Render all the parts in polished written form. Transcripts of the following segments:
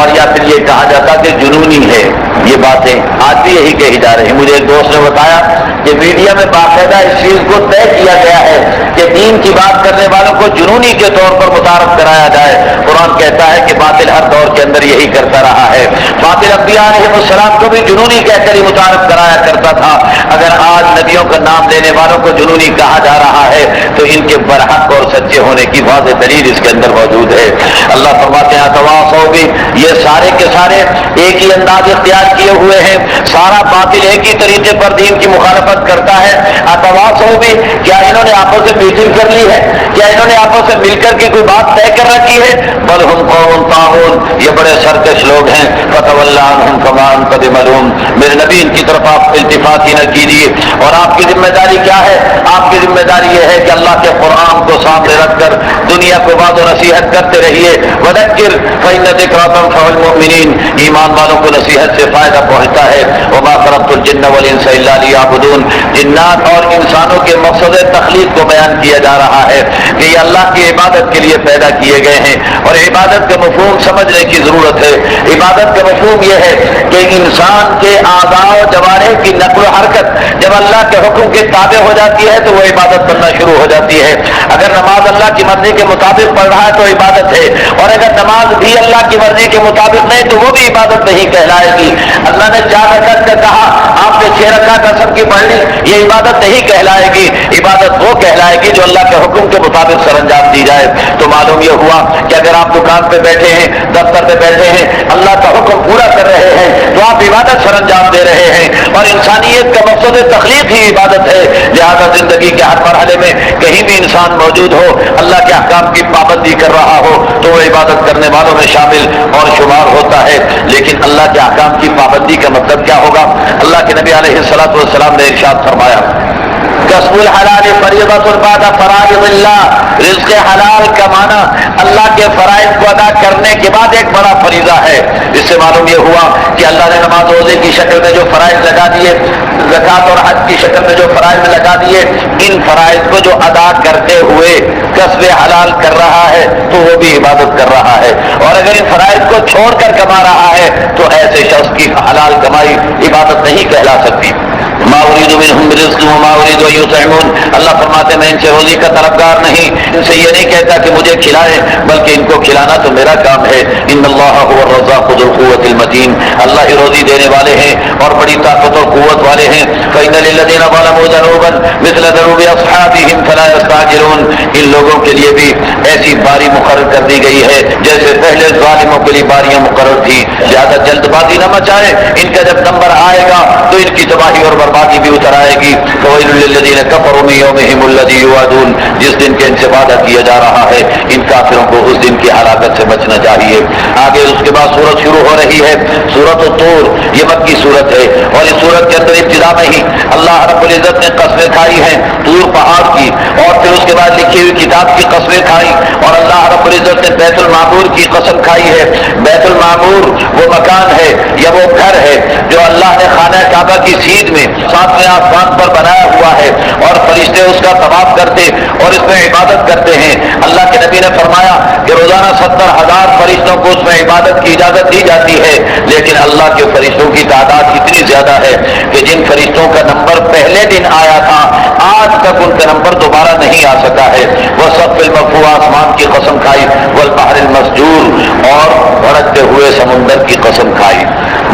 اور یا پھر یہ کہا جاتا کہ جنونی ہے۔ یہ باتیں آج بھی یہی کہی جا رہی ہیں۔ مجھے ایک دوست نے بتایا کہ میڈیا میں باقاعدہ اس چیز کو طے کیا گیا ہے کہ دین کی بات کرنے والوں کو جنونی کے طور پر متعارف کرایا جائے۔ قرآن کہتا ہے کہ باطل ہر دور کے اندر یہی کرتا رہا ہے، باطل انبیاء علیہ السلام کو بھی جنونی کہہ کر ہی متعارف کرایا کرتا تھا۔ اگر آج نبیوں کا نام لینے والوں کو جنونی کہا جا رہا ہے تو ان کے برحق اور سچے ہونے کی واضح دلیل اس کے اندر موجود ہے۔ اللہ فرماتے ہیں تواصوا بھی، یہ سارے کے سارے ایک ہی انداز اختیار کیے ہوئے ہیں، سارا باطل ایک ہی طریقے پر دین کی مخالفت کرتا ہے۔ تواصوا بھی، کیا انہوں نے آپس میں میٹنگ کر لی ہے؟ کیا انہوں نے آپس میں مل کر کے کوئی بات طے کر رکھی ہے؟ بل ہم قوم طاغون، یہ بڑے سرکش لوگ ہیں۔ فتول عنہم فما انت بملوم، میرے نبی ان کی طرف آپ التفات ہی نہ کیجیے۔ اور آپ کی ذمہ داری کیا ہے؟ آپ کی ذمہ داری یہ ہے کہ اللہ کے قرآن کو سامنے رکھ کر دنیا کو وعظ و نصیحت کرتے رہیے۔ وذکر فإن الذکریٰ تنفع المؤمنین، ایمان والوں کو نصیحت سے فائدہ پہنچتا ہے۔ وما خلقت الجن والانس الا لیعبدون، جنات اور انسانوں کے مقصد تخلیق کو بیان کیا جا رہا ہے کہ یہ اللہ کی عبادت کے لیے پیدا کیے گئے ہیں، اور عبادت کا مفہوم سمجھنے کی ضرورت ہے۔ عبادت کا مفہوم یہ ہے کہ انسان کے اعضاء و جوارح کی نقل و حرکت جب اللہ کے حکم کے تابع ہو جاتی ہے تو وہ عبادت بننا شروع ہو جاتی ہے۔ اگر نماز اللہ کی مرضی کے مطابق پڑھ رہا ہے تو عبادت ہے، اور اگر نماز بھی اللہ کی مرضی کے مطابق نہیں تو وہ بھی عبادت نہیں کہلائے گی۔ اللہ نے 4 رکعت کا کہا، آپ نے 6 رکعت اثر کی پڑھ لی، یہ عبادت نہیں کہلائے گی۔ عبادت وہ کہلائے گی جو اللہ کے حکم کے مطابق سر انجام دی جائے۔ تو معلوم یہ ہوا کہ اگر آپ دکان پہ بیٹھے ہیں، دفتر پہ بیٹھے ہیں، اللہ کا حکم پورا کر رہے ہیں تو آپ عبادت سر انجام دے رہے ہیں، اور انسانیت کا مقصد تخلیق ہی عبادت ہے۔ لہذا زندگی کے ہر مرحلے میں کہیں بھی انسان موجود ہو، اللہ کے احکام کی پابندی کر رہا ہو تو وہ عبادت کرنے والوں میں شامل اور شمار ہوتا ہے۔ لیکن اللہ کے احکام کی پابندی کا مطلب کیا ہوگا؟ اللہ کے نبی علیہ الصلوۃ والسلام نے ارشاد فرمایا کسب الحلال فریضۃ بعد فرائض اللہ، رزق حلال کمانا اللہ کے فرائض کو ادا کرنے کے بعد ایک بڑا فریضہ ہے۔ اس سے معلوم یہ ہوا کہ اللہ نے نماز روزے کی شکل میں جو فرائض لگا دیے، زکوٰۃ اور حج کی شکل میں جو فرائض لگا دیے، ان فرائض کو جو ادا کرتے ہوئے کسب حلال کر رہا ہے تو وہ بھی عبادت کر رہا ہے، اور اگر ان فرائض کو چھوڑ کر کما رہا ہے تو ایسے شخص کی حلال کمائی عبادت نہیں کہلا سکتی۔ ما اريد منهم برزق وما اريد ان يطعمون، اللہ فرماتے میں ان سے روزی کا طلبگار نہیں، ان سے یہ نہیں کہتا کہ مجھے کھلائیں، بلکہ ان کو کھلانا تو میرا کام ہے۔ ان اللہ هو الرزاق ذو القوة المتین، اللہ ہی روزی دینے والے ہیں اور بڑی طاقت اور قوت والے ہیں۔ فإن للذين ظلموا ذنوبا مثل ذنوب اصحابهم فلا يستعجلون، ان لوگوں کے لیے بھی ایسی باری مقرر کر دی گئی ہے جیسے پہلے ظالموں کے لیے باریاں مقرر تھی، لہذا جلد بازی نہ مچائیں، ان کا جب نمبر آئے گا تو ان کی تباہی اور بربادی بھی اتر آئے گی۔ فویل للذین کفروا من یومہم الذی یوعدون، جس دن کے ان سے وعدہ کیا جا رہا ہے ان کافروں کو اس دن کی ہلاکت سے بچنا چاہیے۔ آگے اس کے بعد سورت شروع ہو رہی ہے، سورت الطور، یہ مکی سورت ہے، اور اس سورت کے اندر ابتدا میں ہی اللہ رب العزت نے قسمیں کھائی ہیں طور پہاڑ کی، اور پھر اس کے بعد لکھی ہوئی کتاب کی قسمیں کھائی، اور اللہ رب العزت نے بیت المعمور کی قسم کھائی ہے۔ بیت المعمور وہ مکان ہے یا وہ گھر ہے جو اللہ نے خانہ کعبہ کی سیدھ میں 7ویں آسمان پر بنایا ہوا ہے، اور فرشتے اس کا طواف کرتے اور اس میں عبادت کرتے ہیں۔ اللہ کے نبی نے فرمایا کہ روزانہ 70,000 فرشتوں کو اس میں عبادت کی اجازت دی جاتی ہے، لیکن اللہ کے فرشتوں کی تعداد اتنی زیادہ ہے کہ جن فرشتوں کا نمبر پہلے دن آیا تھا آج تک ان کا نمبر دوبارہ نہیں آ سکا ہے۔ وہ سب المرفوع، آسمان کی قسم کھائی، والبحر المسجور، اور بھڑکتے ہوئے سمندر کی قسم کھائی۔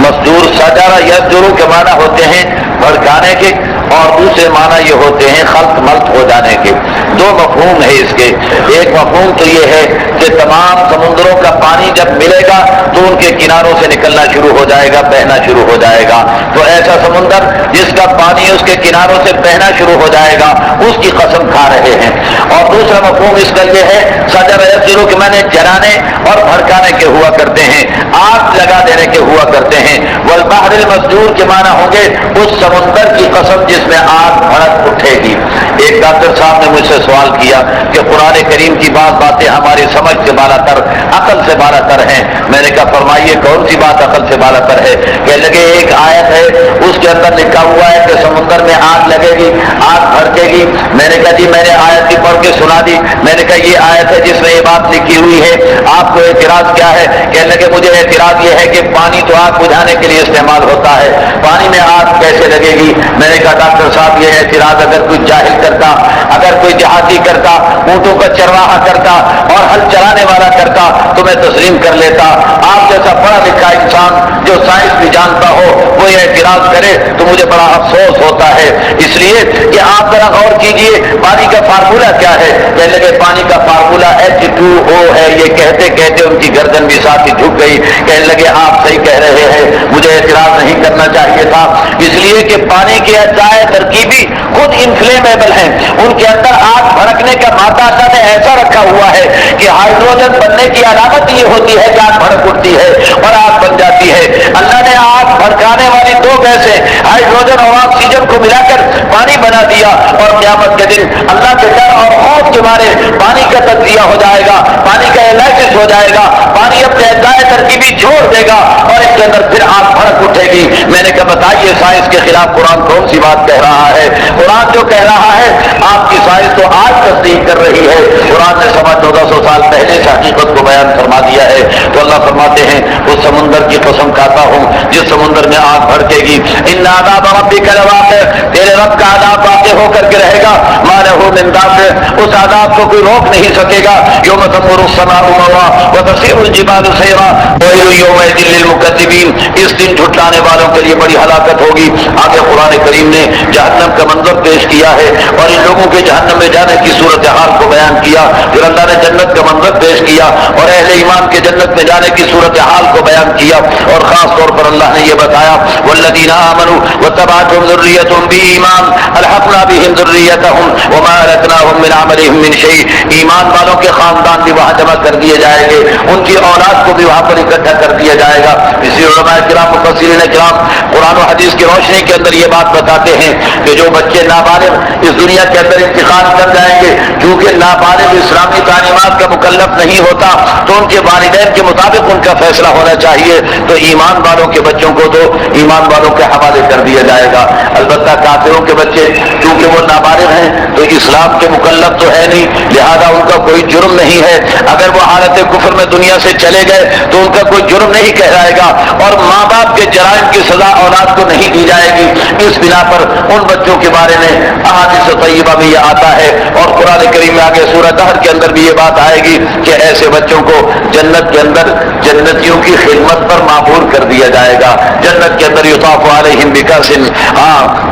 مسجور سجارہ یسجرو کے معنی ہوتے ہیں بھڑکانے کے، اور دوسرے معنی یہ ہوتے ہیں خلط ملط ہو جانے کے۔ 2 مفہوم ہے اس کے۔ ایک مفہوم تو یہ ہے کہ تمام سمندروں کا پانی جب ملے گا تو ان کے کناروں سے نکلنا شروع ہو جائے گا، بہنا شروع ہو جائے گا، تو ایسا سمندر جس کا پانی اس کے کناروں سے بہنا شروع ہو جائے گا اس کی قسم کھا رہے ہیں۔ اور دوسرا مفہوم اس کا یہ ہے سجر یسجرو کہ میں نے جلانے اور بھڑکانے کے ہوا کرتے ہیں، آگ لگا دینے کے ہوا کرتے ہیں۔ والبحر المسجور کے معنی ہوں گے اس سمندر کی قسم جس میں آگ بھڑک اٹھے گی۔ ایک ڈاکٹر صاحب نے مجھ سے سوال کیا کہ قرآن کریم کی بعض باتیں ہماری سمجھ سے بالا تر، عقل سے بالا تر ہیں۔ میں نے کہا فرمائیے کون سی بات عقل سے بالا تر ہے؟ کہنے لگے ایک آیت ہے اس کے اندر لکھا ہوا ہے کہ سمندر میں آگ لگے گی، آگ بھڑکے گی۔ میں نے کہا جی میں نے آیت کی پڑھ کے سنا دی۔ میں نے کہا یہ آیت ہے جس میں یہ بات بات لکھی ہوئی ہے، آپ کو اعتراض کیا ہے؟ کہنے لگے مجھے اعتراض یہ ہے کہ پانی تو آگ بجھانے کے لیے استعمال ہوتا ہے، پانی میں آگ کیسے لگے گی؟ میں نے کہا ڈاکٹر صاحب یہ اعتراض اگر کوئی جاہل کرتا، اگر کوئی دیہاتی کرتا، اونٹوں کا چرواہا کرتا اور ہل چلانے والا کرتا تو میں تسلیم کر لیتا۔ آپ جیسا پڑھا لکھا انسان جو سائنس بھی جانتا ہو وہ یہ اعتراض کرے تو مجھے بڑا افسوس ہوتا ہے، اس لیے کہ آپ ذرا غور کیجئے پانی کا فارمولا کیا ہے؟ کہنے لگے پانی کا فارمولا H2O ہے۔ یہ کہتے کہتے ان کی گردن بھی ساتھ ہی جھک گئی۔ کہنے لگے آپ صحیح کہہ رہے ہیں، مجھے اعتراض نہیں کرنا چاہیے تھا، اس لیے کہ پانی کے اجزائے ترکیبی خود انفلیمیبل ہیں، ان کے اندر آگ بھڑکنے کا مادہ اللہ نے ایسا رکھا ہوا ہے کہ ہائیڈروجن بننے کی علامت یہ ہوتی ہے کہ آگ بھڑک اٹھتی ہے اور آگ بن جاتی ہے۔ اللہ نے آگ بھڑکانے والی دو گیسیں ہائیڈروجن اور آکسیجن کو ملا کر پانی بنا دیا، اور قیامت کے دن اللہ کے ڈر اور خوف کے مارے پانی کا تجزیہ ہو جائے گا، پانی کا انالیسس ہو جائے گا، پانی اپنے اجزائے ترکیبی چھوڑ دے گا اور اس کے اندر پھر آگ بھڑک اٹھے گی۔ میں نے کہا بتائیے سائنس کے خلاف قرآن کون سی بات کہہ رہا ہے؟ قرآن جو کہہ رہا ہے آپ کی سائنس تو آج تصدیق کر رہی ہے۔ قرآن نے سوا 1400 سال پہلے سے حقیقت کو بیان فرما دیا ہے۔ تو اللہ فرماتے ہیں اس سمندر کی قسم کھاتا ہوں جس سمندر میں آگ بھڑکے گی، ان عذاب ربک لواقع، تیرے رب کا عذاب واقع ہو کر کے رہے گا، ما لہ من دافع، اس عذاب کو کوئی روک نہیں سکے گا۔ یوم تمور السماء مورا وتسیر الجبال سیرا ویل یومئذ للمکذبین، اس دن جھٹلانے والوں کے لیے بڑی ہلاکت ہوگی۔ آگے قرآن کریم نے جہنم کا منظر پیش کیا ہے اور ان لوگوں کے جہنم میں جانے کی صورتحال کو بیان کیا، پھر اللہ نے جنت کا منظر پیش کیا اور اہل ایمان کے جنت میں جانے کی صورتحال کو بیان کیا، اور خاص طور پر اللہ نے یہ بتایا والذین آمنوا واتبعتهم ذریتهم بایمان الحقنا بهم ذریتهم وما التناهم من عملهم من شیء، ایمان والوں کے خاندان بھی وہاں جمع کر دیے جائیں گے، ان کی اولاد کو بھی وہاں پر اکٹھا کر دیا جائے گا۔ اسی علماء کرام مفسرین کرام قرآن و حدیث کی روشنی کے اندر یہ بات بتاتے ہیں کہ جو بچے نابالغ اس دنیا کے اندر انتقال کر جائیں گے، کیونکہ نابالغ اسلامی تعلیمات کا مکلف نہیں ہوتا تو ان کے والدین کے مطابق ان کا فیصلہ ہونا چاہیے، تو ایمان والوں کے بچوں کو تو ایمان والوں کے حوالے کر دیا جائے گا۔ البتہ کافروں کے بچے کیونکہ وہ نابالغ ہیں تو اسلام کے مکلف تو ہے نہیں، لہذا ان کا کوئی جرم نہیں ہے، اگر وہ حالت کفر میں دنیا سے چلے گئے تو ان کا کوئی جرم نہیں کہلائے گا، اور ماں باپ کے جرائم کی سزا اولاد کو نہیں دی جائے گی۔ اس بنا پر ان بچوں کے بارے میں احادیث طیبہ میں یہ آتا ہے، اور قرآن کریم میں آگے سورہ دہر کے اندر بھی یہ بات آئے گی کہ ایسے بچوں کو جنت کے اندر جنتیوں کی خدمت پر معمور کر دیا جائے گا۔ جنت کے اندر یطاف علیہم بکأس،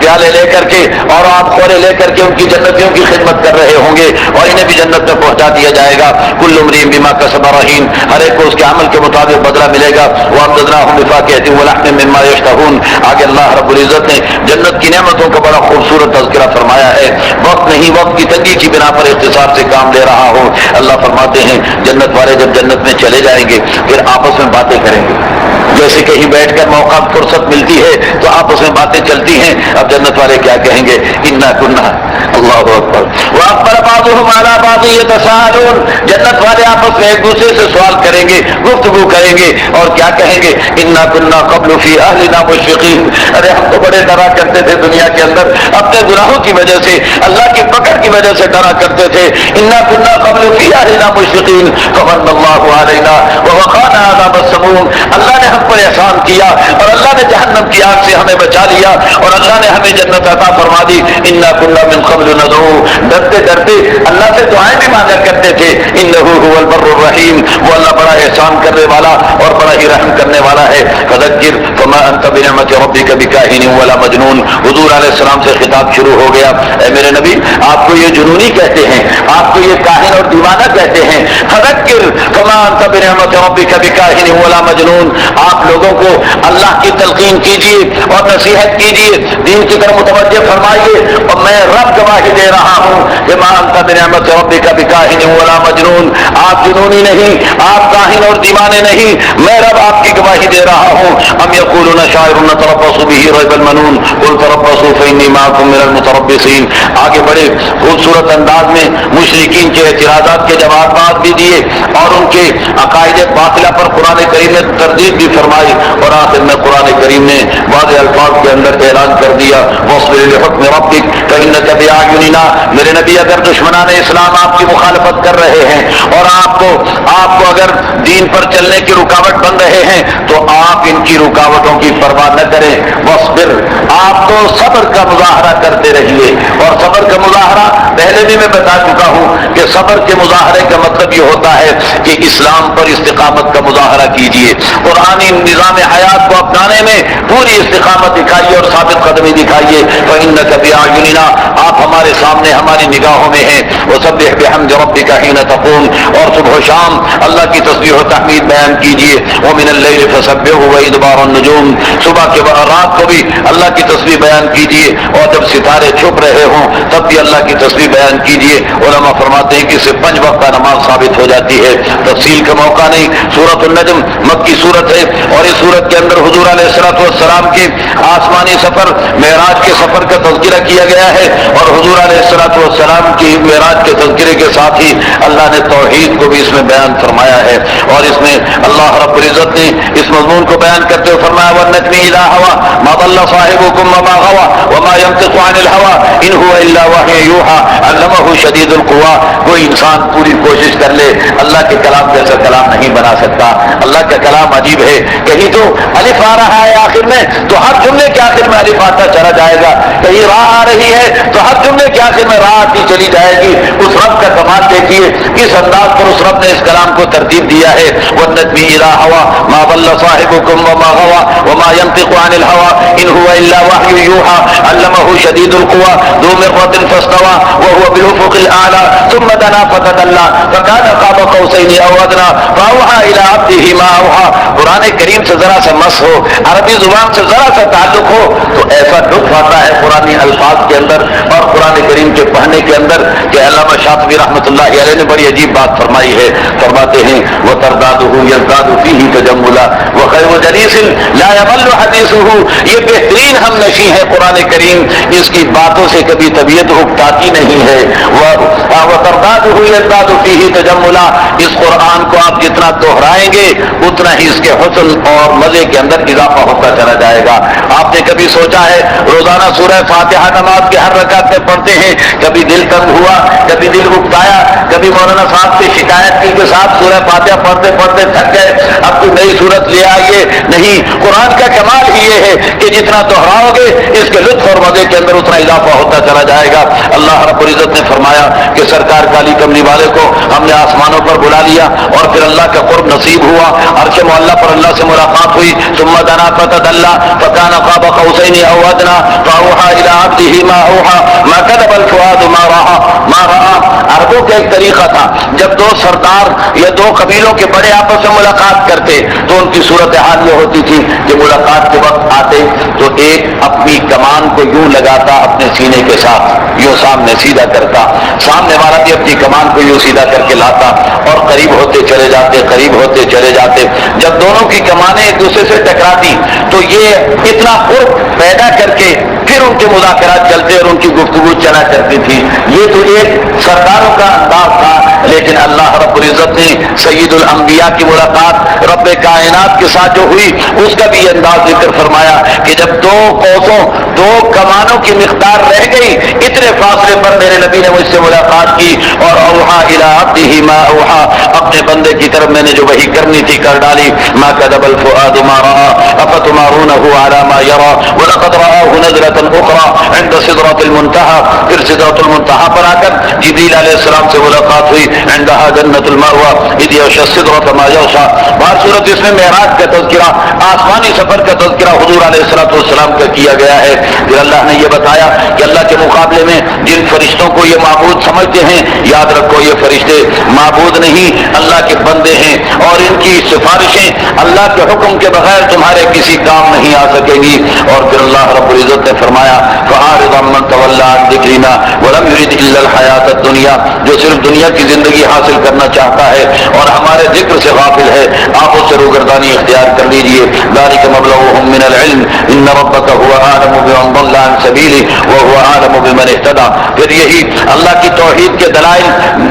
پیالے لے کر کے اور آب خورے لے کر کے ان کی جنتیوں کی خدمت کر رہے ہوں گے، اور انہیں بھی جنت میں پہنچا دیا جائے گا۔ کل امرئ بما کسب رہین، ہر ایک کو اس کے عمل کے مطابق بدلہ ملے گا۔ وامددناہم بفاکہۃ ولحم مما یشتہون، آگے اللہ رب العزت نے جنت کی نعمتوں کا بڑا خوبصورت تذکرہ فرمایا ہے۔ وقت نہیں، وقت کی تنگی کی بنا پر اختصار سے کام لے رہا ہوں۔ اللہ فرماتے ہیں جنت والے جب جنت میں چلے جائیں گے پھر آپس میں باتیں کریں گے، جیسے کہیں بیٹھ کر موقع فرصت ملتی ہے تو آپس میں باتیں چلتی ہیں۔ اب جنت والے کیا کہیں گے؟ انا کنا، اللہ اکبر، واقبل بعضهم علی بعض یتساءلون، جنت والے آپس میں ایک دوسرے سے سوال کریں گے، گفتگو کریں گے، اور کیا کہیں گے؟ انا کنا قبل فی اہلنا مشفقین، ارے ہم تو بڑے ڈرا کرتے تھے دنیا کے اندر، اپنے گناہوں کی وجہ سے، اللہ کی پکڑ کی وجہ سے ڈرا کرتے تھے۔ انا کنا قبل فی اہلنا مشفقین فمن اللہ علینا ووقانا عذاب السموم، اللہ نے ہم پر احسان کیا اور اللہ نے جہنم کی آگ سے ہمیں بچا لیا اور اللہ نے ہمیں جنت عطا فرما دی۔ انا کنا من قبل ندعو، ڈرتے ڈرتے اللہ سے دعائیں بھی مانگا کرتے تھے۔ انہ هو البر الرحیم، وہ اللہ بڑا احسان کرنے والا اور بڑا ہی رحم کرنے والا ہے۔ فذکر فما انت بنعمت ربک بکاہن ولا مجنون، حضور علیہ السلام سے خطاب شروع ہو گیا، اے میرے نبی آپ کو یہ جنونی کہتے ہیں، آپ کو یہ کاہن اور دیوانہ کہتے ہیں۔ فذکر فما انت بنعمت ربک بکاہن ولا مجنون، آپ لوگوں کو اللہ کی تلقین کیجیے اور نصیحت کیجیے، دین کی طرف متوجہ فرمائیے، اور میں رب گواہی دے رہا ہوں کہ ما انت بنعمت ربک بکاہن ولا مجنون، آپ جنونی نہیں، آپ کاہن اور حضور دیوانے نہیں، میں رب آپ کی گواہی دے رہا ہوں۔ ام یقولون شاعر نتربص به ریب المنون قل تربصوا فانی معکم من المتربصین۔ آگے بڑے خوبصورت انداز میں مشرکین کے اعتراضات کے جوابات بھی دیے اور ان کے عقائد باطلہ پر قرآن کریم نے تردید بھی فرمائی، اور آخر میں قرآن کریم نے واضح الفاظ کے اندر اعلان کر دیا واصبر لحکم ربک فانک باعیننا۔ میرے نبی اگر دشمنان اسلام آپ کی مخالفت کر رہے ہیں اور آپ کو اگر دین پر چلنے کی رکاوٹ بن رہے ہیں تو آپ ان کی رکاوٹوں کی پرواہ نہ کریں۔ واصبر، آپ تو صبر کا مظاہرہ کرتے رہیے، اور صبر کا مظاہرہ پہلے بھی میں بتا چکا ہوں کہ صبر کے مظاہرے کا مطلب یہ ہوتا ہے کہ اسلام پر استقامت کا مظاہرہ کیجیے، قرآنی نظام حیات کو اپنانے میں پوری استقامت دکھائیے اور ثابت قدمی دکھائیے۔ فإنک بأعیننا، آپ ہمارے سامنے ہماری نگاہوں میں ہیں۔ وسبح بحمد ربک حین تقوم، اور صبح و شام اللہ کی تسبیح و تحمید بیان کیجیے۔ ومن اللیل فسبحہ وادبار النجوم، صبح کے رات کو بھی اللہ کی تسبیح بیان کیجیے، اور جب ستارے چھپ رہے ہوں تب بھی اللہ کی تسبیح بیان کیجیے۔ علماء فرماتے ہیں کہ اسے 5 وقت کا نماز ثابت ہو جاتی ہے، تفصیل کا موقع نہیں۔ سورۃ النجم مکی سورت ہے، اور اس سورت کے اندر حضور علیہ السلام کے آسمانی سفر معراج کے سفر کا تذکرہ کیا گیا ہے، اور حضور علیہ السلام کی معراج کے تذکرے کے ساتھ ہی اللہ نے توحید کو بھی اس میں بیان فرمایا ہے، اور اس میں اللہ رب العزت نے اس مضمون کو بیان کرتے ہوئے فرمایا وَالنَّجْمِ إِذَا هَوَىٰ مَا ضَلَّ صَاحِبُكُمْ وَمَا غَوَىٰ وَمَا يَنطِقُ عَنِ الْهَوَىٰ إِنْ هُوَ إِلَّا وَحْيٌ يُوحَىٰ عَلَّمَهُ شَدِيدُ الْقُوَىٰ۔ کوئی انسان پوری کوشش کر لے اللہ کے کلام جیسا کلام نہیں بنا سکتا، اللہ کا کلام عجیب ہے۔ کہیں تو الف آ رہا ہے آخر میں تو ہر جملے کے آخر میں الف آتا چلا جائے گا، کہیں را آ رہی ہے تو ہر جملے کے آخر میں را آتی چلی جائے گی۔ اس رب کا کمال دیکھیے کس انداز پر اس رب نے اس کلام کو ترتیب دیا ہے۔ وَالنَّجْمِ إِذَا هَوَىٰ مَا ضَلَّ صَاحِبُكُمْ وَمَا غَوَىٰ وَمَا يَنطِقُ عَنِ الْهَوَىٰ إِنْ هُوَ إِلَّا وَحْيٌ يُوحَىٰ عَلَّمَهُ شَدِيدُ الْقُوَىٰ ذُو مِرَّةٍ فَاسْتَوَىٰ وَهُوَ بِالْأُفُقِ الْأَعْلَىٰ ثُمَّ دَنَا فَتَدَلَّىٰ فَكَانَ قَابَ قَوْسَيْنِ أَوْ أَدْنَىٰ فَأَوْحَىٰ إِلَىٰ عَبْدِهِ مَا أَوْحَىٰ۔ قرآن کریم سے ذرا سا مس ہو، عربی زبان سے ذرا سا تعلق ہو تو ایسا لطف آتا ہے قرآنی الفاظ کے اندر اور قرآن کریم کے پڑھنے کے اندر کہ علامہ شاطبی رحمۃ اللہ علیہ نے بڑی عجیب بات فرمائی ہے۔ فرماتے ہیں وَتَرْدَادُهُ يَزْدَادُ فِيهِ تَجَمُّلًا وَخَيْرُ جَلِيسٍ لَا يَمَلُّ حَدِيثُهُ۔ یہ بہترین ہم نشیں ہے قرآن کریم، اس کی باتوں سے کبھی طبیعت اکتاتی نہیں ہے۔ وَتَرْدَادُهُ يَزْدَادُ فِيهِ تَجَمُّلًا، اس قرآن کو آپ جتنا دہرائیں گے اتنا ہی اس کے حسن اور مزے کے اندر اضافہ ہوتا چلا جائے گا۔ آپ نے کبھی سوچا ہے روزانہ سورہ فاتحہ نماز کے ہر رکعت میں پڑھتے ہیں، کبھی دل تنگ ہوا، کبھی دل اکتایا، کبھی مولانا صاحب سے شکایت کی کہ صاحب سورہ فاتحہ پڑھتے پڑھتے تھک گئے، اب کوئی نئی صورت لے آئیے؟ نہیں، قرآن کا کمال ہی یہ ہے کہ جتنا دہراؤ گے اس کے لطف اور مزے کے اندر اتنا اضافہ ہوتا چلا جائے گا۔ اللہ رب العزت نے فرمایا کہ سرکار کالی کملی والے کو ہم نے آسمانوں پر بلا لیا اور پھر اللہ کا قرب نصیب ہوا، عرش معلیٰ پر اللہ سے ملاقات ہوئی۔ ثم دنا فتدلى فكان قاب قوسين او ادنى فاوحى الى عبده ما اوحى ما كذب الفؤاد ما راى۔ عربوں کا ایک طریقہ تھا، جب دو سردار یا دو قبیلوں کے بڑے آپس میں ملاقات کرتے تو ان کی صورتحال یہ ہوتی تھی کہ ملاقات کے وقت آتے تو ایک اپنی کمان کو یوں لگاتا اپنے سینے کے ساتھ، یوں سامنے سیدھا کرتا، سامنے والا بھی اپنی کمان کو یوں سیدھا کر کے لاتا اور قریب ہوتے چلے جاتے، قریب ہوتے چلے جاتے۔ جب دونوں کی کمانیں ایک دوسرے سے ٹکراتی تو یہ اتنا قرب پیدا کر کے پھر ان کے مذاکرات چلتے اور ان کی گفتگو چلا کرتی تھی۔ یہ تو ایک سرداروں کا انداز تھا، لیکن اللہ رب العزت نے سید الانبیاء کی ملاقات رب کائنات کے ساتھ جو ہوئی اس کا بھی انداز ذکر فرمایا کہ جب دو قوسوں دو کمانوں کی مقدار رہ گئی، اتنے فاصلے پر میرے نبی نے مجھ سے ملاقات کی اور اوحا الی عبدہ ما اوحا، اپنے بندے کی طرف میں نے جو وحی کرنی تھی کر ڈالی۔ ما کذب الفؤاد ما رأى افتمارونه على ما يرى ولقد رآه نزلة أخرى عند سدرة المنتهى، پھر سدرة المنتهى پر آ کر جبریل علیہ السلام سے ملاقات ہوئی، عندها جنة المأوى اذ يغشى السدرة ما يغشى۔ بار صورت اس میں معراج کا تذکرہ، آسمانی سفر کا تذکرہ حضور علیہ السلام کا کیا گیا ہے۔ پھر اللہ نے یہ بتایا کہ اللہ کے مقابلے میں جن فرشتوں کو یہ معبود سمجھتے ہیں، یاد رکھو یہ فرشتے معبود نہیں، اللہ کے بندے ہیں، اور ان کی سفارشیں اللہ کے حکم کے بغیر تمہارے کسی کام نہیں آ سکیں گی۔ اور پھر اللہ رب العزت نے فرمایا فَأَعْرِضْ عَمَّنْ تَوَلَّىٰ عَن ذِكْرِنَا وَلَمْ يُرِدْ إِلَّا الْحَيَاةَ الدُّنْيَا، جو صرف دنیا کی زندگی حاصل کرنا چاہتا ہے اور ہمارے ذکر سے غافل ہے، جادوگردانی اختیار کر لیجیے. ذالک مبلغهم من العلم ان ربک هو اعلم بمن ضل عن سبیلہ وهو اعلم بمن اهتدى. پھر یہی اللہ کی توحید کے دلائل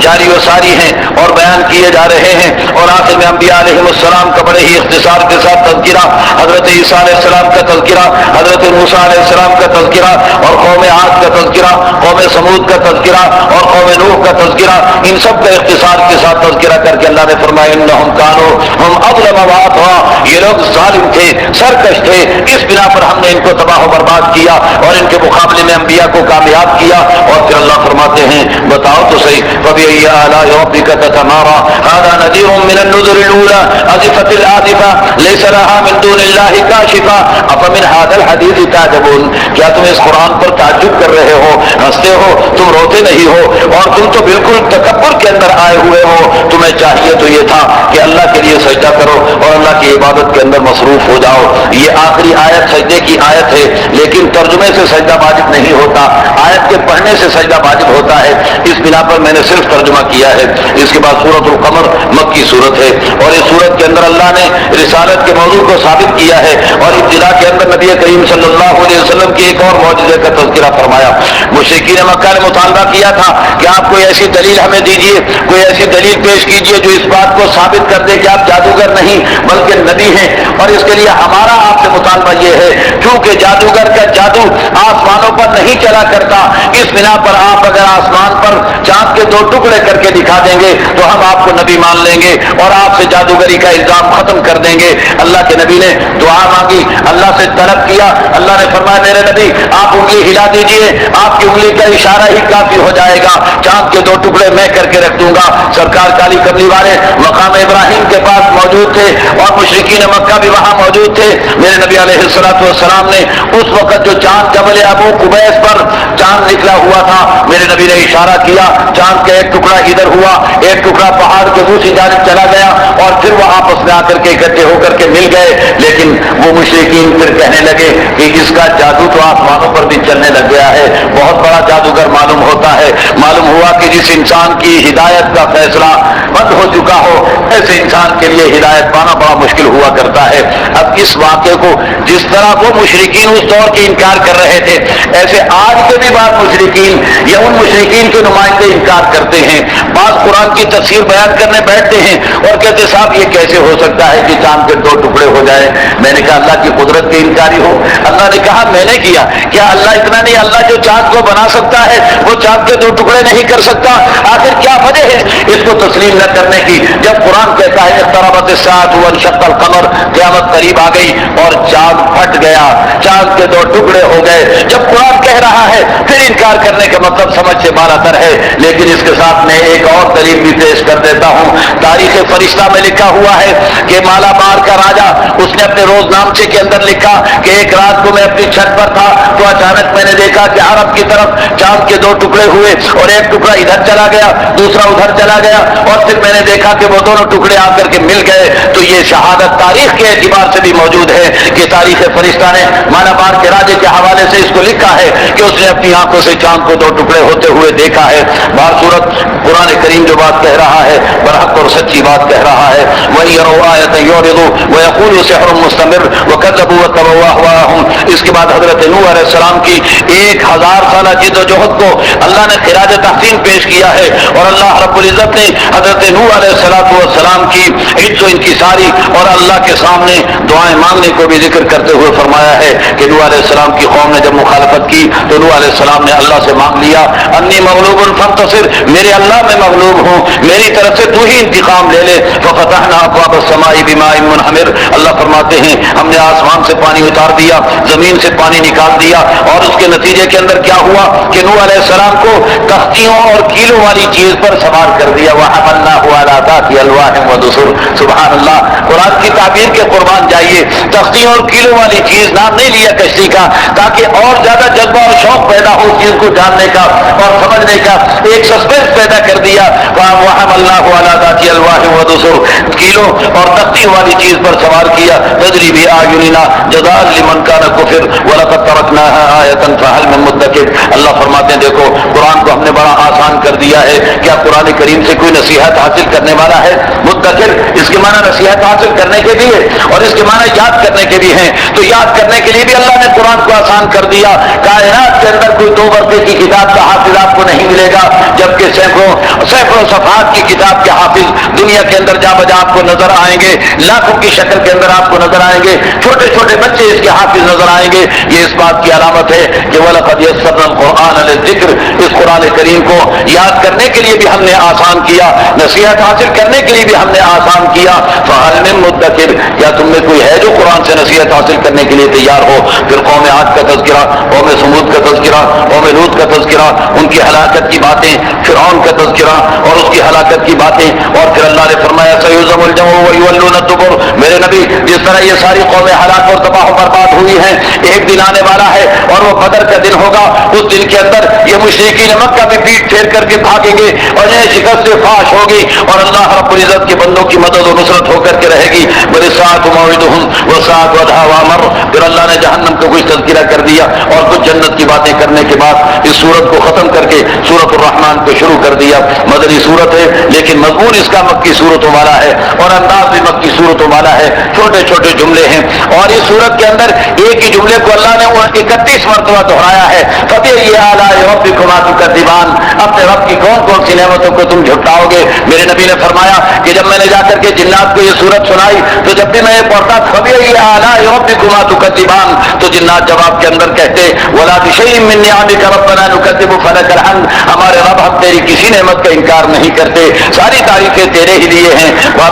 جاری و ساری ہیں اور بیان کیے جا رہے ہیں. اور آخر میں انبیاء علیہ السلام کا بڑے ہی اختصار کے ساتھ تذکرہ، حضرت عیسیٰ علیہ السلام کا تذکرہ، حضرت موسیٰ علیہ السلام کا تذکرہ، اور قوم عاد کا تذکرہ، قوم سمود کا تذکرہ، اور قوم نوح کا تذکرہ، ان سب کا اختصار کے ساتھ تذکرہ کر کے اللہ نے فرمایا انہم کانوا ہم اظلم واتغوا، یہ لوگ ظالم تھے، سرکش تھے، اس بنا پر ہم نے ان کو تباہ و برباد کیا اور ان کے مقابلے میں انبیاء کو کامیاب کیا. اور پھر اللہ فرماتے ہیں بتاؤ تو صحیح فبأي آلاء ربك تتمارى هذا نذير من النذر الأولى أزفت الآزفة ليس لها من دون الله كاشفة أفمن هذا الحديث تعجبون. کیا تم اس قرآن پر تعجب کر رہے ہو، ہنستے ہو، تم روتے نہیں ہو، اور تم تو بالکل تکبر کے اندر آئے ہوئے ہو. تمہیں چاہیے تو یہ تھا کہ اللہ کے لیے سجدہ کرو اور اللہ کی عبادت کے اندر مصروف ہو جاؤ. یہ آخری آیت سجدے کی آیت ہے، لیکن ترجمے سے سجدہ واجب نہیں ہوتا، آیت کے پڑھنے سے سجدہ واجب ہوتا ہے. اس بنا پر میں نے صرف ترجمہ کیا ہے. اس کے بعد سورۃ القمر مکی سورت ہے، اور اس سورت کے اندر اللہ نے رسالت کے موضوع کو ثابت کیا ہے، اور ابتدا کے اندر نبی کریم صلی اللہ علیہ وسلم کی ایک اور معجزے کا تذکرہ فرمایا. مشرکین مکہ نے مطالبہ کیا تھا کہ آپ کوئی ایسی دلیل ہمیں دیجیے، کوئی ایسی دلیل پیش کیجیے جو اس بات کو ثابت کر دے کہ آپ جادوگر نہیں بلکہ نبی ہیں. اور اس کے لیے ہمارا آپ سے مطالبہ یہ ہے کیونکہ جادوگر کا جادو آسمانوں پر نہیں چلا کرتا، اس بنا پر آپ اگر آسمان پر چاند کے 2 ٹکڑے کر کے دکھا دیں گے تو ہم آپ کو نبی مان لیں گے اور آپ سے جادوگری کا الزام ختم کر دیں گے. اللہ کے نبی نے دعا مانگی، اللہ سے طلب کیا. اللہ نے فرمایا میرے نبی آپ انگلی ہلا دیجئے، آپ کی انگلی کا اشارہ ہی کافی ہو جائے گا، چاند کے 2 ٹکڑے میں کر کے رکھ دوں گا. سرکار کالی کملی والے مقام ابراہیم کے پاس موجود تھے اور مشرکین مکہ بھی وہاں موجود تھے. میرے نبی علیہ السلام نے اس وقت جو چاند جبل ابو قبیس پر چاند نکلا ہوا تھا، میرے نبی نے اشارہ کیا، چاند کا ایک ٹکڑا ادھر ہوا، ایک ٹکڑا پہاڑ کے دوسری جانب چلا گیا اور پھر وہ آپس میں آ کر کے اکٹھے ہو کر کے مل گئے. لیکن وہ مشرکین پھر کہنے لگے کہ اس کا جادو تو آسمانوں پر بھی چلنے لگ گیا ہے، بہت بڑا جادوگر معلوم ہوتا ہے. معلوم ہوا کہ جس انسان کی ہدایت کا فیصلہ بند ہو چکا ہو ایسے انسان کے لیے ہدایت پانا بڑا مشکل ہوا کرتا ہے. اب اس واقعے کو جس طرح وہ مشرکین اس دور کی انکار کر رہے تھے، ایسے آج کے بھی بعض مشرکین یا ان مشرکین کے نمائندے انکار کرتے ہیں. بعض قرآن کی تفسیر بیان کرنے بیٹھتے ہیں اور کہتے صاحب یہ کیسے ہو سکتا ہے کہ چاند کے 2 ٹکڑے ہو جائے. میں نے کہا اللہ کی قدرت کے انکاری ہو؟ اللہ نے کہا میں نے کیا. کیا اللہ اتنا نہیں، اللہ جو چاند کو بنا سکتا ہے وہ چاند کے 2 ٹکڑے نہیں کر سکتا؟ آخر کیا وجہ ہے اس کو تسلیم نہ کرنے کی؟ جب قرآن کہتا ہے اقتربت الساعة وانشق القمر، قیامت قریب آ گئی اور چاند پھٹ گیا، چاند کے 2 ٹکڑے ہو گئے. جب قرآن کہہ رہا ہے پھر انکار کرنے کا مطلب سمجھ سے بالا تر ہے. لیکن اس کے ساتھ میں ایک اور دلیل بھی پیش کر دیتا ہوں. تاریخ فرشتہ میں لکھا ہوا ہے کہ مالابار کا راجا اس نے اپنے روز نامچے کے اندر لکھا کہ ایک رات کو میں اپنی چھت پر تھا تو اچانک میں نے دیکھا کہ عرب کی طرف چاند کے 2 ٹکڑے ہوئے اور ایک ٹکڑا ادھر چلا گیا، دوسرا ادھر چلا گیا، اور پھر میں نے دیکھا کہ وہ دونوں ٹکڑے آ کر کے مل گئے. تو یہ شہادت تاریخ کے اعتبار سے بھی موجود ہے کہ تاریخ فرشتہ نے مالابار کے راجے کے حوالے سے اس کو لکھا ہے کہ اس نے اپنی آنکھوں سے چاند کو 2 ٹکڑے ہوتے ہوئے دیکھا ہے. بہر صورت قرآن کریم جو بات کہہ رہا ہے برحق اور سچی بات کہہ رہا ہے. وَإِن يَرَوْا آيَةً يُعْرِضُوا وَيَقُولُوا سِحْرٌ مُسْتَمِرٌّ وَكَذَّبُوا وَاتَّبَعُوا أَهْوَاءَهُمْ. اس کے بعد حضرت نوح علیہ السلام کی 1000 سالہ جد و جہد کو اللہ نے خراج تحسین پیش کیا ہے اور اللہ رب العزت نے حضرت نوح علیہ السلام کی عزت و انکساری اور اللہ کے سامنے دعائیں مانگنے کو بھی ذکر کرتے ہوئے فرمایا ہے کہ نوح علیہ السلام کی قوم نے جب مخالفت کی تو نوح علیہ السلام نے اللہ سے مانگ لیا انی مغلوب فانتصر، میرے اللہ میں مغلوب ہوں، میری طرف سے تو ہی انتقام لے لے. ففتحنا ابواب السماء بماء منہمر، اللہ فرماتے ہیں ہم نے آسمان سے پانی اتار دیا، زمین سے پانی نکال دیا، اور اس کے نتیجے کے اندر کیا ہوا کہ نوح علیہ السلام کو تختیوں اور کیلوں والی چیز پر سوار کر دیا. وحملناہ علی ذات الواح ودسر. سبحان اللہ، قرآن کی تعبیر کے قربان جائیے. تختیوں اور کیلوں والی چیز نام نہیں لیا کشتی کا تاکہ اور زیادہ جذبہ اور شوق پیدا ہو اس چیز کو جاننے کا اور سمجھنے کا، ایک سسپینس پیدا کر دیا. وحملناہ علی ذات الواح ودسر. کیلوں ریلوں اور تختی والی چیز پر سوار کیا. تجری بِأَعْيُنِنَا جَزَاءً لِمَنْ كَانَ كُفِرَ وَلَقَدْ تَرَكْنَاهَا آيَةً فَهَلْ مِن مُدَّكِرٍ. اللہ فرماتے ہیں دیکھو قرآن کو ہم نے بڑا آسان کر دیا ہے. کیا قرآن کریم سے کوئی نصیحت حاصل کرنے والا ہے؟ مدکر اس کے معنی نصیحت حاصل کرنے کے بھی ہے اور اس کے معنی یاد کرنے کے بھی ہیں. تو یاد کرنے کے لیے بھی اللہ نے قرآن کو آسان کر دیا. کائنات کے اندر کوئی 2 ورقے کی کتاب کا حافظ آپ کو نہیں ملے گا، جبکہ سینکڑوں صفحات کی کتاب کے حافظ دنیا کے اندر جا بجا آپ کو نظر آئیں گے. لاکھوں کی شکل کے اندر آپ کو نظر آئیں گے. چھوٹے چھوٹے بچے اس کے حافظ نظر آئیں گے. یہ اس بات کی علامت ہے کہ وَلَقَدْ يَسَّرْنَا الْقُرْآنَ لِلذِّكْرِ، اس قرآن کریم کو یاد کرنے کے لیے بھی ہم نے آسان کیا، نصیحت حاصل کرنے کے لیے بھی ہم نے آسان کیا. فَهَلْ مِن مُدَّكِرٍ، کیا تم میں کوئی ہے جو قرآن سے نصیحت حاصل کرنے کے لیے تیار ہو؟ پھر قوم عاد کا تذکرہ، قوم سمود کا تذکرہ، قوم لوط کا تذکرہ، ان کی ہلاکت کی باتیں، فرعون کا تذکرہ اور اس کی ہلاکت کی باتیں. اور پھر اللہ نے فرمایا سَيُهْزَمُ الْجَمْعُ وَيُوَلُّونَ الدُّبُرَ. میرے نبی جس طرح یہ ساری قومیں ہلاک اور تباہ و برباد ہوئی ہیں، ایک دن آنے والا ہے اور وہ بدر کا دن ہوگا. اس دن کے اندر یہ مشرکین مکہ بھی پیٹ پھیر کر کے بھاگیں گے اور انہیں شکست سے فاش ہوگی اور اللہ رب العزت کے بندوں کی مدد و نصرت ہو کر کے رہے گی. وَلِسَاعَةُ مَوْعِدُهُمْ وَسَاعَةُ أَدْهَىٰ وَأَمَرُّ. پھر اللہ نے جہنم کو کچھ تذکرہ کر دیا اور کچھ جنت کی باتیں کرنے کے بعد اس سورت کو ختم کر کے سورۃ الرحمن کو شروع کر دیا. مدنی سورت ہے لیکن مضمون اس کا مکی صورتوں والا ہے اور انداز بھی مکی صورتوں والا ہے. چھوٹے چھوٹے جملے ہیں اور اس سورت کے اندر ایک ہی جملے کو اللہ نے 31 مرتبہ دہرایا ہے. فَبِأَيِّ آلَاءِ رَبِّكُمَا تُكَذِّبَانِ، اپنے رب کی کون کون سی نعمتوں کو تم جھٹلاؤ گے. میرے نبی نے فرمایا کہ جب میں نے جا کر کے جنات کو یہ سورت سنائی تو جب بھی میں یہ پڑھتا فَبِأَيِّ آلَاءِ رَبِّكُمَا تُكَذِّبَانِ، تو جنات جواب کے اندر کہتے وَلَا بِشَيْءٍ مِّن نِّعَمِكَ رَبَّنَا نُكَذِّبُ فَلَكَ الْحَمْدُ. ہمارے رب ہم تیری کسی نعمت کا انکار نہیں کرتے، ساری تعریفیں تیرے ہی لیے ہیں. اور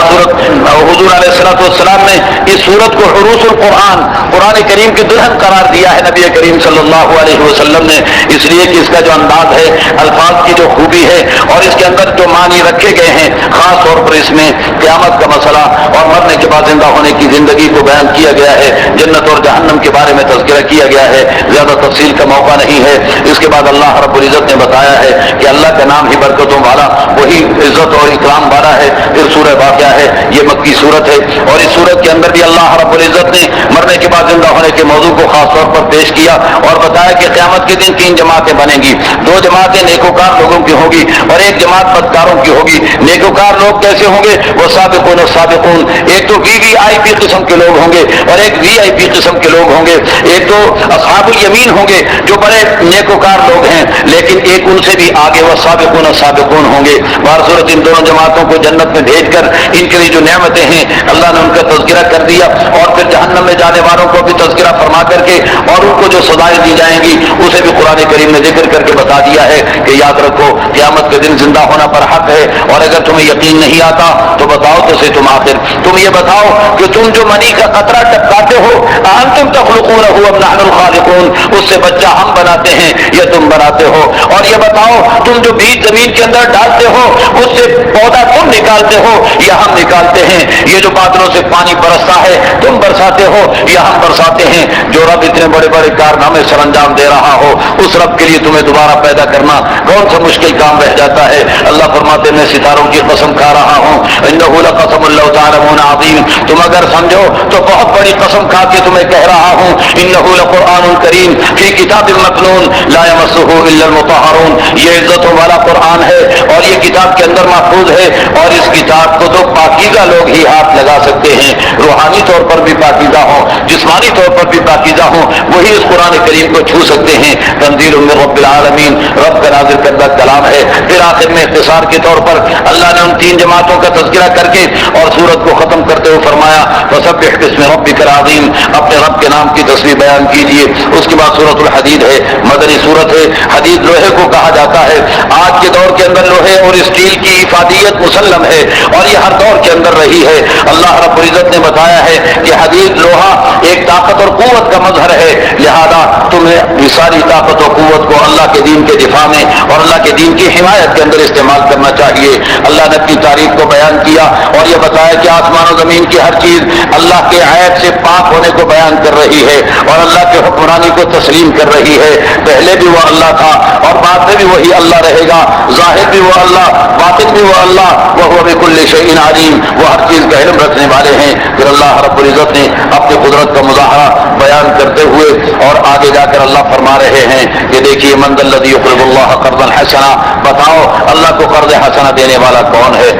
حضور علیہ السلام نے اس سورت کو عروس القرآن، قرآن کریم کی دلہن قرار دیا ہے نبی کریم صلی اللہ علیہ وسلم نے، اس لیے کہ اس کا جو انداز ہے، الفاظ کی جو خوبی ہے اور اس کے اندر جو معنی رکھے گئے ہیں، خاص طور پر اس میں قیامت کا مسئلہ اور مرنے کے بعد زندہ ہونے کی زندگی کو بیان کیا گیا ہے. جنت اور جہنم کے بارے میں تذکرہ کیا گیا ہے. زیادہ تفصیل کا موقع نہیں ہے. اس کے بعد اللہ رب العزت نے بتایا ہے کہ اللہ کا نام ہی برکتوں والا، وہی عزت اور اکرام والا ہے. پھر سورہ واقعہ ہے، یہ مکی صورت ہے اور اس صورت کے اندر بھی اللہ رب العزت نے مرنے کے بعد زندہ ہونے کے موضوع کو خاص طور پر پیش کیا اور بتایا کہ قیامت کے دن 3 جماعتیں بنیں گی. 2 جماعتیں نیکوکار لوگوں کی ہوگی اور 1 جماعت بدکاروں کی ہوگی. نیکوکار لوگ کیسے ہوں گے؟ وہ سابقون السابقون، ایک تو VIP قسم کے لوگ ہوں گے اور ایک VIP قسم کے لوگ ہوں گے. ایک تو اصحاب الیمین ہوں گے جو بڑے نیکوکار لوگ ہیں، لیکن ایک ان سے بھی آگے وہ سابقون السابقون ہوں گے. بار صورت ان دونوں جماعتوں کو جنت میں بھیج کر ان کے لیے جو نعمتیں ہیں اللہ نے ان کا تذکرہ کر دیا اور پھر جہنم میں جانے والوں کو بھی تذکرہ فرما کر کے اور ان کو جو سزائیں دی جائیں گی اسے بھی قرآن کریم نے ذکر کر کے بتا دیا ہے کہ یاد رکھو قیامت کے دن زندہ ہونا پر حق ہے. اور اگر تمہیں یقین نہیں آتا تو بتاؤ تو سے تم آخر تم یہ بتاؤ کہ تم جو منی کا قطرہ ٹپکاتے ہو انتم تخلقونہ ام نحن الخالقون، اس سے بچہ ہم بناتے ہیں یا تم بناتے ہو. اور یہ بتاؤ تم جو بیج زمین کے اندر ڈالتے ہو اس سے پودا تم نکالتے ہو یا ہم نکالتے ہیں. یہ جو بادلوں سے پانی برستا ہے تم برساتے ہو یا ہم برساتے ہیں. جو رب اتنے بڑے بڑے کارنامے سر انجام دے رہا ہو اس رب کے لیے تمہیں دوبارہ پیدا کرنا کون سا مشکل کام رہ جاتا ہے. اللہ فرماتے ہیں میں ستاروں کی قسم کھا رہا ہوں انہ لقسم لو تعلمون عظیم، تم اگر سمجھو تو بہت بڑی قسم کھا کے تمہیں کہہ رہا ہوں انہ لقرآن کریم فی کتاب مکنون لا یمسہ الا المطہرون. یہ عزتوں والا قرآن ہے اور یہ کتاب کے اندر محفوظ ہے اور اس کتاب کو تو پاکیزہ لوگ ہی ہاتھ لگا سکتے ہیں. روحانی طور پر بھی پاکیزہ ہوں، جسمانی طور پر بھی پاکیزہ ہوں، وہی اس قرآن کریم کو چھو سکتے ہیں. تنزیل من رب العالمین، رب کا نازل کردہ کلام ہے. پھر آخر میں اختصار کے طور پر اللہ نے ان 3 جماعتوں کا تذکرہ کر کے اور سورت کو ختم کرتے ہوئے فرمایا فسبح باسم ربک العظیم، اپنے رب کے نام کی تسبیح بیان کیجیے. اس کے بعد سورۃ الحدید ہے، مدنی سورت ہے. حدید لوہے کو کہا جاتا ہے. آج کے دور کے اندر لوہے اور اسٹیل کی افادیت مسلم ہے اور یہ ہر دور کے اندر رہی ہے. اللہ رب العزت نے بتایا ہے کہ حدید لوہا ایک طاقت اور قوت کا مظہر ہے، لہذا تمہیں یہ ساری طاقت و قوت کو اللہ کے دین کے دفاع میں اور اللہ کے دین کی حمایت کے اندر استعمال کرنا چاہیے. اللہ نے اپنی تعریف کو بیان کیا اور یہ بتایا کہ آسمان و زمین کی ہر چیز اللہ کے عیب سے پاک ہونے کو بیان کر رہی ہے اور اللہ کے حکمرانی کو تسلیم کر رہی ہے. پہلے بھی وہ اللہ تھا اور بعد میں بھی وہی اللہ رہے گا. ظاہر بھی وہ اللہ، باطن بھی وہ اللہ. وهو بكل شيء علیم، وہ ہر چیز کا علم رکھنے والے ہیں. پھر اللہ رب العزت نے اپنی قدرت کا مظاہرہ بیان کرتے ہوئے اور آگے جا کر اللہ فرما رہے ہیں کہ دیکھیے من ذا الذی یقرض اللہ قرضا حسنا، بتاؤ اللہ کو قرض حسنا دینے والا کون ہے؟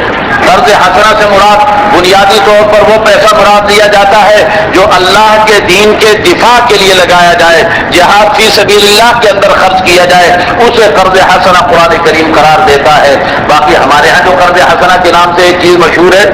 قرض حسنا سے مراد بنیادی طور پر وہ پیسہ مراد لیا جاتا ہے جو اللہ کے دین کے دفاع کے لیے لگایا جائے، جہاد فی سبیل اللہ کے اندر خرچ کیا جائے، اسے قرض حسنا قرآن کریم قرار دیتا ہے. باقی ہمارے ہاں جو قرض حسنا کے نام سے ایک چیز مشہور ہے،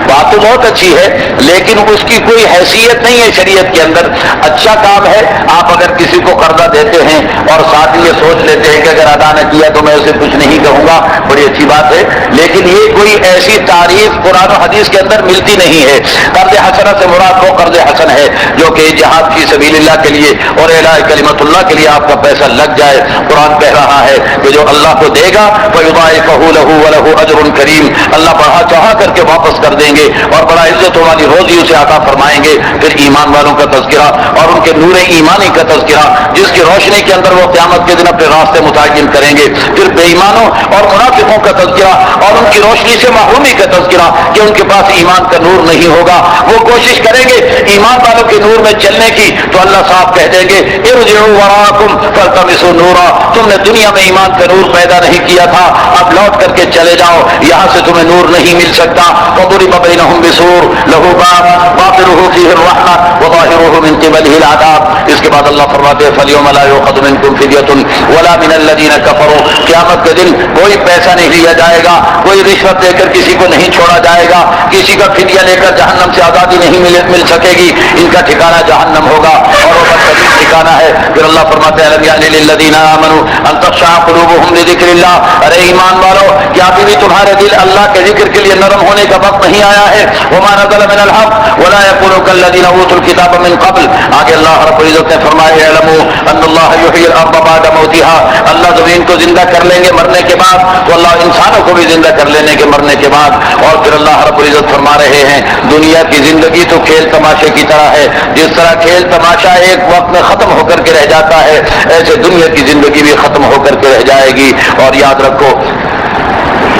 بات تو بہت اچھی ہے لیکن اس کی کوئی حیثیت نہیں ہے شریعت کے اندر. اچھا کام ہے آپ اگر کسی کو قرضہ دیتے ہیں اور ساتھ یہ سوچ لیتے ہیں کہ اگر ادا نہ کیا تو میں اسے کچھ نہیں کہوں گا، بڑی اچھی بات ہے، لیکن یہ کوئی ایسی تعریف قرآن و حدیث کے اندر ملتی نہیں ہے. قرض حسنہ سے مراد وہ قرض حسن ہے جو کہ جہاد فی سبیل اللہ کے لیے اور اعلاء کلمت اللہ کے لیے آپ کا پیسہ لگ جائے. قرآن کہہ رہا ہے کہ جو اللہ کو دے گا فَيُضَاعِفَهُ لَهُ وَلَهُ أَجْرٌ كَرِيمٌ، اللہ بڑھا چڑھا کر کے واپس کر دیں گے اور بڑا عزتوں والی روزی اسے عطا فرمائیں گے. پھر ایمان والوں کا تذکرہ اور ان کے نور ایمانی کا تذکرہ جس کی روشنی کے اندر وہ قیامت کے دن اپنے راستے متعین کریں گے. پھر بے ایمانوں اور منافقوں کا تذکرہ اور ان کی روشنی سے محرومی کا تذکرہ کہ ان کے پاس ایمان کا نور نہیں ہوگا. وہ کوشش کریں گے ایمان والوں کے نور میں چلنے کی تو اللہ صاحب کہہ دیں گے ارجعوا وراءکم فالتمسوا نورا، تم نے دنیا میں ایمان کا نور پیدا نہیں کیا تھا، اب لوٹ کر کے چلے جاؤ، یہاں سے تمہیں نور نہیں مل سکتا. وضرب بینہم بسور لہ باب باطنہ فیہ الرحمہ وظاہرہ من قبلہ العذاب. اس کے بعد اللہ فرماتے ہیں فَالْيَوْمَ لَا يُؤْخَذُ مِنْكُمْ فِدْيَةٌ وَلَا مِنَ الَّذِينَ كَفَرُوا، قیامت کے دن کوئی پیسہ نہیں لیا جائے گا، کوئی رشوت دے کر کسی کو نہیں چھوڑا جائے گا، کسی کا فدیہ لے کر جہنم سے آزادی نہیں مل سکے گی. ان کا ٹھکانہ جہنم ہوگا اور وہ بدترین ٹھکانہ ہے. پھر اللہ فرماتے ہیں أَلَمْ يَأْنِ لِلَّذِينَ آمَنُوا أَن تَخْشَعَ قُلُوبُهُمْ لِذِكْرِ اللَّهِ، ارے ایمان والو کیا ابھی تمہارے دل اللہ کے ذکر کے لیے نرم ہونے کا وقت نہیں آیا ہے؟ وَمَا نَزَلَ مِنَ الْحَقِّ وَلَا يَكُونُوا كَالَّذِينَ أُوتُوا الْكِتَابَ مِنْ قَبْلُ. آگے اللہ رب العزت نے فرمایا اعلموا أَنَّ اللَّهَ يُحْيِي الْأَرْضَ بَعْدَ مَوْتِهَا، اللہ زمین کو زندہ کر لیں گے مرنے کے بعد، تو اللہ انسانوں کو بھی زندہ کر لینے کے مرنے کے بعد. اور پھر اللہ رب العزت فرما رہے ہیں دنیا کی زندگی تو کھیل تماشے کی طرح ہے، جس طرح کھیل تماشا ایک وقت میں ختم ہو کر کے رہ جاتا ہے ایسے دنیا کی زندگی بھی ختم ہو کر کے رہ جائے گی. اور یاد رکھو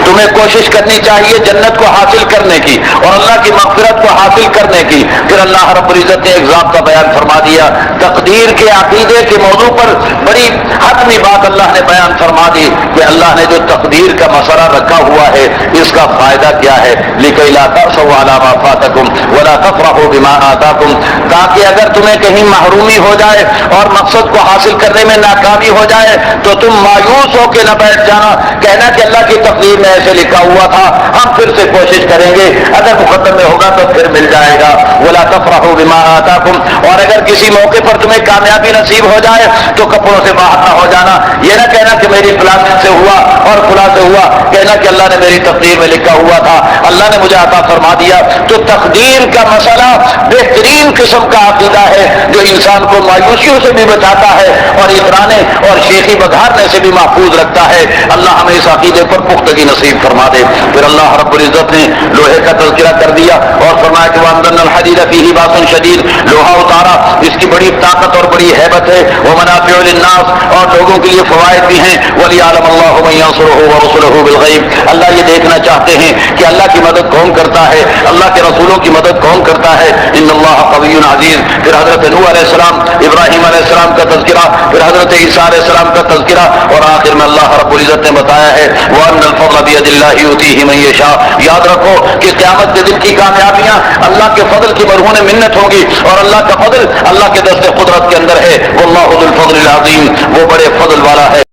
تمہیں کوشش کرنی چاہیے جنت کو حاصل کرنے کی اور اللہ کی مغفرت کو حاصل کرنے کی. پھر اللہ رب العزت نے ایک ضابطہ بیان فرما دیا، تقدیر کے عقیدے کے موضوع پر بڑی حتمی بات اللہ نے بیان فرما دی کہ اللہ نے جو تقدیر کا مسئلہ رکھا ہوا ہے اس کا فائدہ کیا ہے. لِكَيْ لَا تَأْسَوْا عَلَىٰ مَا فَاتَكُمْ وَلَا تَفْرَحُوا بِمَا آتَاكُمْ، تاکہ اگر تمہیں کہیں محرومی ہو جائے اور مقصد کو حاصل کرنے میں ناکامی ہو جائے تو تم مایوس ہو کے نہ بیٹھ جانا، کہنا کہ اللہ کی تقدیر میں ایسے لکھا ہوا تھا، ہم پھر سے کوشش کریں گے، اگر مقدم میں ہوگا تو پھر مل جائے گا. وَلَا تَفْرَحُوا بِمَا آتَاكُمْ، اور اگر کسی موقع پر تمہیں کامیابی نصیب ہو جائے تو کپڑوں سے باہر نہ ہو جانا، یہ نہ کہنا کہ میری فلاں سے ہوا اور فلاں سے ہوا، کہنا کہ اللہ نے میری تقدیر میں لکھا ہوا تھا، اللہ نے مجھے عطا فرما دیا. تو تقدیر کا مسئلہ بہترین قسم کا عقیدہ ہے جو انسان کو مایوسیوں سے بھی بچاتا ہے اور اترانے اور شیخی بگھارنے سے بھی محفوظ رکھتا ہے. اللہ ہمیں اس عقیدے پر پختگی نصیب فرما دے. پھر اللہ رب العزت نے لوہے کا تذکرہ کر دیا اور فرمایا کہ وَأَنزَلْنَا الْحَدِيدَ فِيهِ بَأْسٌ شَدِيدٌ، لوہا اتارا اس کی بڑی طاقت اور بڑی ہیبت ہے. وَمَنَافِعُ لِلنَّاسِ، اور لوگوں کے لیے فوائد بھی ہیں. وَلِيَعْلَمَ اللَّهُ مَن يَنصُرُهُ وَرُسُلَهُ بِالْغَيْبِ، اللہ یہ دیکھنا چاہتے ہیں کہ اللہ کی مدد کون کرتا ہے، اللہ کے رسولوں کی مدد کون کرتا ہے. إِنَّ اللَّهَ قَوِيٌّ عَزِيزٌ. پھر حضرت نوح علیہ السلام، ابراہیم علیہ السلام کا تذکرہ، پھر حضرت عیسیٰ علیہ السلام کا تذکرہ، اور آخر میں اللہ رب العزت نے بتایا ہے وَأَنَّ الْفَضْلَ بِيَدِ اللَّهِ يُؤْتِيهِ مَن يَشَاءُ. یاد رکھو کہ قیامت کے دن کی کامیابیاں اللہ کے فضل کی مرہون منت ہوگی اور اللہ کا فضل اللہ کے دست قدرت کے اندر ہے. وَاللَّهُ ذُو الْفَضْلِ الْعَظِيمِ، وہ بڑے فضل والا ہے.